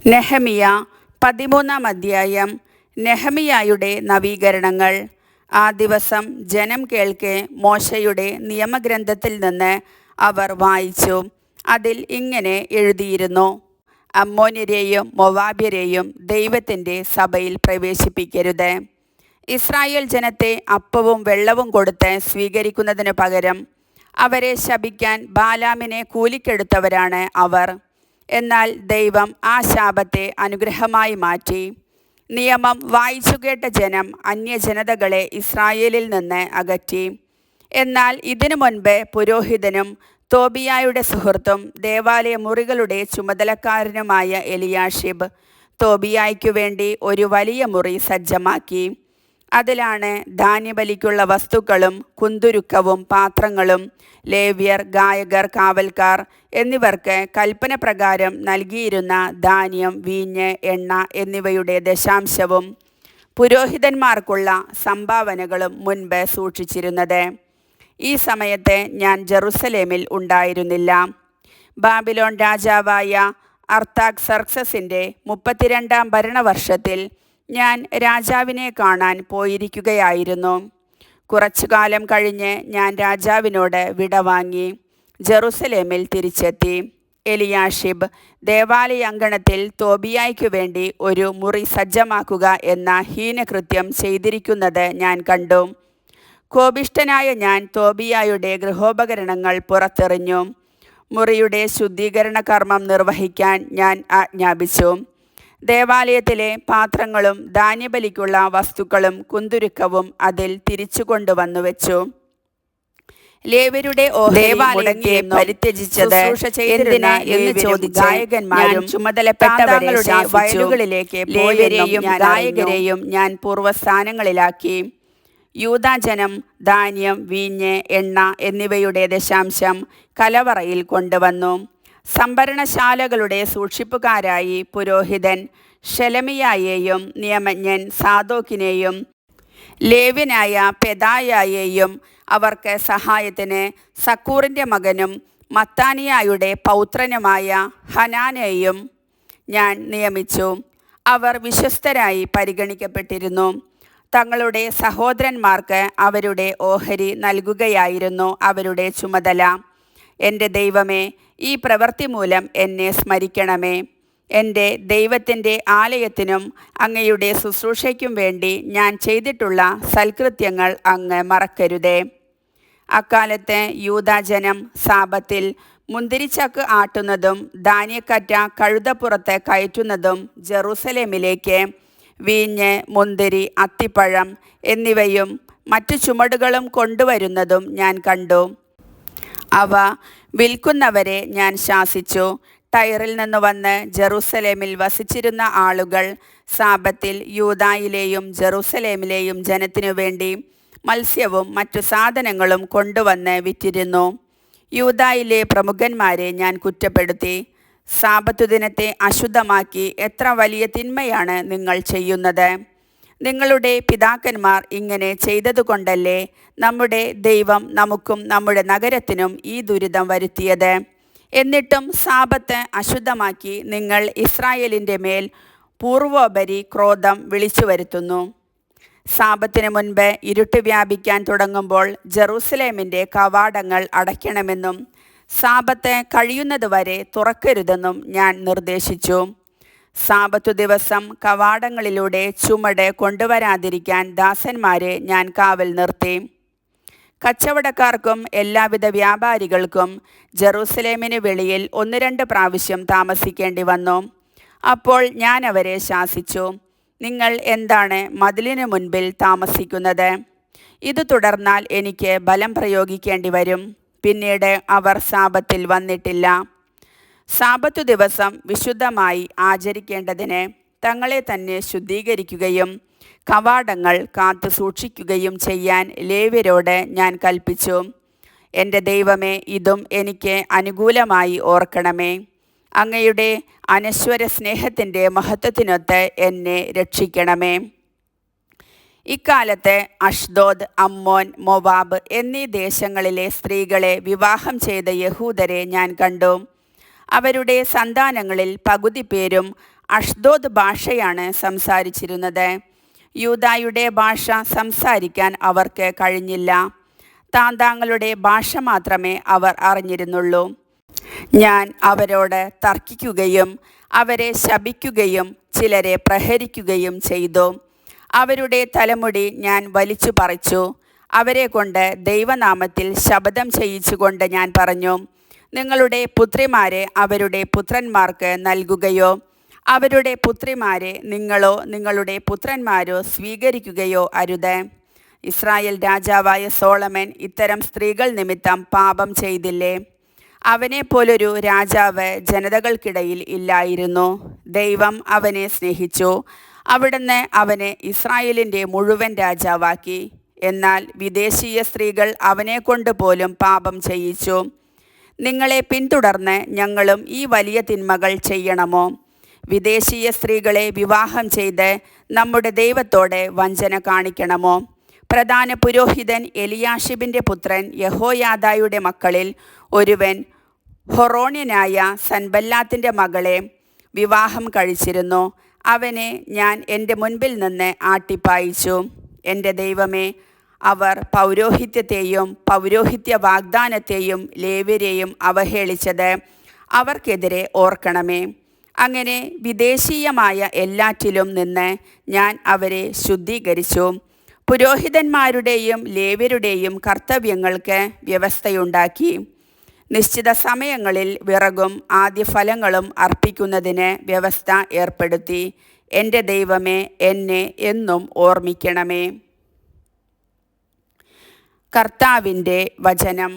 നെഹെമിയ 13-ാം അധ്യായം. നെഹെമിയായുടെ നവീകരണങ്ങൾ. ആ ദിവസം ജനം കേൾക്കെ മോശയുടെ നിയമഗ്രന്ഥത്തിൽ നിന്ന് അവർ വായിച്ചു. അതിൽ ഇങ്ങനെ എഴുതിയിരുന്നു: അമ്മോന്യരെയും മൊവാബ്യരെയും ദൈവത്തിൻ്റെ സഭയിൽ പ്രവേശിപ്പിക്കരുത്. ഇസ്രായേൽ ജനത്തെ അപ്പവും വെള്ളവും കൊടുത്ത് സ്വീകരിക്കുന്നതിനു പകരം അവരെ ശപിക്കാൻ ബാലാമിനെ കൂലിക്കെടുത്തവരാണ് അവർ. എന്നാൽ ദൈവം ആ ശാപത്തെ അനുഗ്രഹമായി മാറ്റി. നിയമം വായിച്ചുകേട്ട ജനം അന്യജനതകളെ ഇസ്രായേലിൽ നിന്ന് അകറ്റി. എന്നാൽ ഇതിനു മുൻപ് പുരോഹിതനും തോബിയായുടെ സുഹൃത്തും ദേവാലയ മുറികളുടെ ചുമതലക്കാരനുമായ എലിയാഷിബ് തോബിയായ്ക്കു വേണ്ടി ഒരു വലിയ മുറി സജ്ജമാക്കി. അതിലാണ് ധാന്യബലിക്കുള്ള വസ്തുക്കളും കുന്തുരുക്കവും പാത്രങ്ങളും ലേവ്യർ, ഗായകർ, കാവൽക്കാർ എന്നിവർക്ക് കൽപ്പന പ്രകാരം നൽകിയിരുന്ന ധാന്യം, വീഞ്ഞ്, എണ്ണ എന്നിവയുടെ ദശാംശവും പുരോഹിതന്മാർക്കുള്ള സംഭാവനകളും മുൻപ് സൂക്ഷിച്ചിരുന്നത്. ഈ സമയത്ത് ഞാൻ ജെറുസലേമിൽ ഉണ്ടായിരുന്നില്ല. ബാബിലോൺ രാജാവായ അർത്താക്സർക്സസിൻ്റെ 32-ാം ഭരണവർഷത്തിൽ ഞാൻ രാജാവിനെ കാണാൻ പോയിരിക്കുകയായിരുന്നു. കുറച്ചുകാലം കഴിഞ്ഞ് ഞാൻ രാജാവിനോട് വിടവാങ്ങി ജെറുസലേമിൽ തിരിച്ചെത്തി. എലിയാഷിബ് ദേവാലയ അങ്കണത്തിൽ തോബിയായ്ക്കു വേണ്ടി ഒരു മുറി സജ്ജമാക്കുക എന്ന ഹീനകൃത്യം ചെയ്തിരിക്കുന്നത് ഞാൻ കണ്ടു. കോപിഷ്ഠനായ ഞാൻ തോബിയായുടെ ഗൃഹോപകരണങ്ങൾ പുറത്തെറിഞ്ഞു. മുറിയുടെ ശുദ്ധീകരണ കർമ്മം നിർവഹിക്കാൻ ഞാൻ ആജ്ഞാപിച്ചു. ദേവാലയത്തിലെ പാത്രങ്ങളും ധാന്യബലിക്കുള്ള വസ്തുക്കളും കുന്തുരുക്കവും അതിൽ തിരിച്ചു കൊണ്ടുവന്നു വെച്ചു. ലേവ്യരുടെ ദേവാലയത്തെ പരിത്യജിച്ചത് എന്തിന് എന്ന് ചോദിച്ച് ഗായകന്മാരും ചുമതലപ്പെട്ടവരുടെ വയലുകളിലേക്ക് ലേവ്യരെയും ഗായകരെയും ഞാൻ പൂർവ്വസ്ഥാനങ്ങളിലാക്കി. യൂദാജനം ധാന്യം, വീഞ്ഞ്, എണ്ണ എന്നിവയുടെ ദശാംശം കലവറയിൽ കൊണ്ടുവന്നു. സംഭരണശാലകളുടെ സൂക്ഷിപ്പുകാരായി പുരോഹിതൻ ഷെലമിയായെയും നിയമജ്ഞൻ സാദോക്കിനെയും ലേവ്യനായ പെദായയെയും അവർക്ക് സഹായത്തിന് സക്കൂറിൻ്റെ മകനും മത്താനിയായുടെ പൗത്രനുമായ ഹനാനെയും ഞാൻ നിയമിച്ചു. അവർ വിശ്വസ്തരായി പരിഗണിക്കപ്പെട്ടിരുന്നു. തങ്ങളുടെ സഹോദരന്മാർക്ക് അവരുടെ ഓഹരി നൽകുകയായിരുന്നു അവരുടെ ചുമതല. എൻ്റെ ദൈവമേ, ഈ പ്രവൃത്തി മൂലം എന്നെ സ്മരിക്കണമേ. എൻ്റെ ദൈവത്തിൻ്റെ ആലയത്തിനും അങ്ങയുടെ ശുശ്രൂഷയ്ക്കും വേണ്ടി ഞാൻ ചെയ്തിട്ടുള്ള സൽകൃത്യങ്ങൾ അങ്ങ് മറക്കരുതേ. അക്കാലത്ത് യൂദാജനം സാബത്തിൽ മുന്തിരിച്ചക്ക് ആട്ടുന്നതും ധാന്യക്കറ്റ കഴുതപ്പുറത്ത് കയറ്റുന്നതും ജെറുസലേമിലേക്ക് വീഞ്ഞ്, മുന്തിരി, അത്തിപ്പഴം എന്നിവയും മറ്റു ചുമടുകളും കൊണ്ടുവരുന്നതും ഞാൻ കണ്ടു. അവ വിൽക്കുന്നവരെ ഞാൻ ശാസിച്ചു. ടൈറിൽ നിന്ന് വന്ന് ജെറുസലേമിൽ വസിച്ചിരുന്ന ആളുകൾ സാബത്തിൽ യൂദായിലെയും ജെറുസലേമിലെയും ജനത്തിനു വേണ്ടി മത്സ്യവും മറ്റു സാധനങ്ങളും കൊണ്ടുവന്ന് വിറ്റിരുന്നു. യൂദായിലെ പ്രമുഖന്മാരെ ഞാൻ കുറ്റപ്പെടുത്തി. സാബത്തു ദിനത്തെ അശുദ്ധമാക്കി എത്ര വലിയ തിന്മയാണ് നിങ്ങൾ ചെയ്യുന്നത്! നിങ്ങളുടെ പിതാക്കന്മാർ ഇങ്ങനെ ചെയ്തതുകൊണ്ടല്ലേ നമ്മുടെ ദൈവം നമുക്കും നമ്മുടെ നഗരത്തിനും ഈ ദുരിതം വരുത്തിയത്. എന്നിട്ടും സാബത്ത് അശുദ്ധമാക്കി നിങ്ങൾ ഇസ്രായേലിൻ്റെ മേൽ പൂർവോപരി ക്രോധം വിളിച്ചു വരുത്തുന്നു. സാബത്തിന് മുൻപ് ഇരുട്ട് വ്യാപിക്കാൻ തുടങ്ങുമ്പോൾ ജെറുസലേമിൻ്റെ കവാടങ്ങൾ അടയ്ക്കണമെന്നും സാബത്ത് കഴിയുന്നതുവരെ തുറക്കരുതെന്നും ഞാൻ നിർദ്ദേശിച്ചു. സാബത്തു ദിവസം കവാടങ്ങളിലൂടെ ചുമട് കൊണ്ടുവരാതിരിക്കാൻ ദാസന്മാരെ ഞാൻ കാവൽ നിർത്തി. കച്ചവടക്കാർക്കും എല്ലാവിധ വ്യാപാരികൾക്കും ജെറുസലേമിന് വെളിയിൽ 1-2 പ്രാവശ്യം താമസിക്കേണ്ടി വന്നു. അപ്പോൾ ഞാൻ അവരെ ശാസിച്ചു: നിങ്ങൾ എന്താണ് മതിലിനു മുൻപിൽ താമസിക്കുന്നത്? ഇത് തുടർന്നാൽ എനിക്ക് ബലം പ്രയോഗിക്കേണ്ടി വരും. പിന്നീട് അവർ സാബത്തിൽ വന്നിട്ടില്ല. സാബത്തു ദിവസം വിശുദ്ധമായി ആചരിക്കേണ്ടതിന് തങ്ങളെ തന്നെ ശുദ്ധീകരിക്കുകയും കവാടങ്ങൾ കാത്തു സൂക്ഷിക്കുകയും ചെയ്യാൻ ലേവ്യരോട് ഞാൻ കൽപ്പിച്ചു. എൻ്റെ ദൈവമേ, ഇതും എനിക്ക് അനുകൂലമായി ഓർക്കണമേ. അങ്ങയുടെ അനശ്വര സ്നേഹത്തിൻ്റെ മഹത്വത്തിനൊത്ത് എന്നെ രക്ഷിക്കണമേ. ഇക്കാലത്ത് അഷ്ദോദ്, അമ്മോൻ, മൊവാബ് എന്നീ ദേശങ്ങളിലെ സ്ത്രീകളെ വിവാഹം ചെയ്ത യഹൂദരെ ഞാൻ കണ്ടു. അവരുടെ സന്താനങ്ങളിൽ പകുതി പേരും അഷ്ദോദ് ഭാഷയാണ് സംസാരിച്ചിരുന്നത്. യൂദായുടെ ഭാഷ സംസാരിക്കാൻ അവർക്ക് കഴിഞ്ഞില്ല. താന്താങ്ങളുടെ ഭാഷ മാത്രമേ അവർ അറിഞ്ഞിരുന്നുള്ളൂ. ഞാൻ അവരോട് തർക്കിക്കുകയും അവരെ ശപിക്കുകയും ചിലരെ പ്രഹരിക്കുകയും ചെയ്തു. അവരുടെ തലമുടി ഞാൻ വലിച്ചു പറിച്ചു. അവരെ കൊണ്ട് ദൈവനാമത്തിൽ ശപഥം ചെയ്യിച്ചുകൊണ്ട് ഞാൻ പറഞ്ഞു, നിങ്ങളുടെ പുത്രിമാരെ അവരുടെ പുത്രന്മാർക്ക് നൽകുകയോ അവരുടെ പുത്രിമാരെ നിങ്ങളോ നിങ്ങളുടെ പുത്രന്മാരോ സ്വീകരിക്കുകയോ അരുത്. ഇസ്രായേൽ രാജാവായ സോളമൻ ഇത്തരം സ്ത്രീകൾ നിമിത്തം പാപം ചെയ്തില്ലേ? അവനെപ്പോലൊരു രാജാവ് ജനതകൾക്കിടയിൽ ഇല്ലായിരുന്നു. ദൈവം അവനെ സ്നേഹിച്ചു. അവിടുന്ന് അവനെ ഇസ്രായേലിൻ്റെ മുഴുവൻ രാജാവാക്കി. എന്നാൽ വിദേശീയ സ്ത്രീകൾ അവനെക്കൊണ്ട് പോലും പാപം ചെയ്യിച്ചു. നിങ്ങളെ പിന്തുടർന്ന് ഞങ്ങളും ഈ വലിയ തിന്മകൾ ചെയ്യണമോ? വിദേശീയ സ്ത്രീകളെ വിവാഹം ചെയ്ത് നമ്മുടെ ദൈവത്തോടെ വഞ്ചന കാണിക്കണമോ? പ്രധാന പുരോഹിതൻ എലിയാഷിബിൻ്റെ പുത്രൻ യഹോയാദായുടെ മക്കളിൽ ഒരുവൻ ഹൊറോണ്യനായ സൻബല്ലാത്തിൻ്റെ മകളെ വിവാഹം കഴിച്ചിരുന്നു. അവനെ ഞാൻ എൻ്റെ മുൻപിൽ നിന്ന് ആട്ടിപ്പായിച്ചു. എൻ്റെ ദൈവമേ, അവർ പൗരോഹിത്യത്തെയും പൗരോഹിത്യ വാഗ്ദാനത്തെയും ലേവ്യരെയും അവഹേളിച്ചത് അവർക്കെതിരെ ഓർക്കണമേ. അങ്ങനെ വിദേശീയമായ എല്ലാറ്റിലും നിന്ന് ഞാൻ അവരെ ശുദ്ധീകരിച്ചു. പുരോഹിതന്മാരുടെയും ലേവ്യരുടെയും കർത്തവ്യങ്ങൾക്ക് വ്യവസ്ഥയുണ്ടാക്കി. നിശ്ചിത സമയങ്ങളിൽ വിറകും ആദ്യഫലങ്ങളും അർപ്പിക്കുന്നതിന് വ്യവസ്ഥ ഏർപ്പെടുത്തി. എൻ്റെ ദൈവമേ, എന്നെ എന്നും ഓർമ്മിക്കണമേ. കർത്താവിൻ്റെ വചനം.